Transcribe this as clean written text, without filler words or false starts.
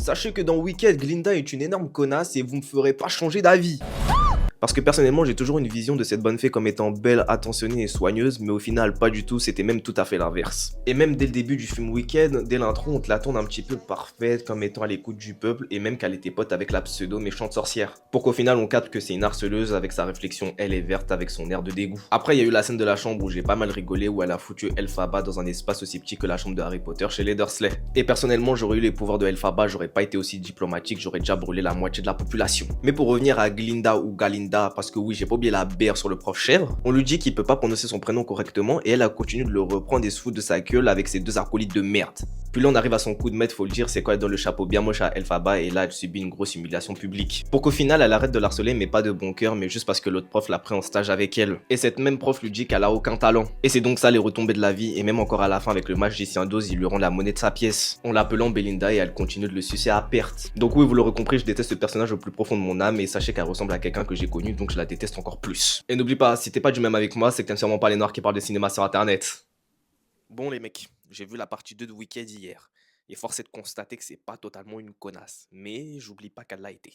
Sachez que dans Wicked, Glinda est une énorme connasse et vous me ferez pas changer d'avis. Parce que personnellement, j'ai toujours une vision de cette bonne fée comme étant belle, attentionnée et soigneuse, mais au final, pas du tout, c'était même tout à fait l'inverse. Et même dès le début du film Wicked, dès l'intro, on te la tourne un petit peu parfaite, comme étant à l'écoute du peuple, et même qu'elle était pote avec la pseudo-méchante sorcière. Pour qu'au final, on capte que c'est une harceleuse avec sa réflexion, elle est verte, avec son air de dégoût. Après, il y a eu la scène de la chambre où j'ai pas mal rigolé, où elle a foutu Elphaba dans un espace aussi petit que la chambre de Harry Potter chez les Dursley. Et personnellement, j'aurais eu les pouvoirs de Elphaba, j'aurais pas été aussi diplomatique, j'aurais déjà brûlé la moitié de la population. Mais pour revenir à Glinda ou Galinda, parce que oui, j'ai pas oublié la BR sur le prof chèvre, on lui dit qu'il peut pas prononcer son prénom correctement et elle a continué de le reprendre et se foutre de sa gueule avec ses deux acolytes de merde. Puis là on arrive à son coup de maître, faut le dire, c'est quand elle donne le chapeau bien moche à Elphaba et là elle subit une grosse humiliation publique. Pour qu'au final elle arrête de l'harceler mais pas de bon cœur, mais juste parce que l'autre prof l'a pris en stage avec elle. Et cette même prof lui dit qu'elle a aucun talent. Et c'est donc ça les retombées de la vie et même encore à la fin avec le magicien d'Oz, il lui rend la monnaie de sa pièce. En l'appelant Belinda et elle continue de le sucer à perte. Donc oui, vous l'aurez compris, je déteste ce personnage au plus profond de mon âme et sachez qu'elle ressemble à quelqu'un que j'ai connu donc je la déteste encore plus. Et n'oublie pas, si t'es pas du même avec moi, c'est que t'aimes sûrement pas les noirs qui parlent de cinéma sur internet. Bon les mecs, j'ai vu la partie 2 de Wicked hier, et force est de constater que c'est pas totalement une connasse, mais j'oublie pas qu'elle l'a été.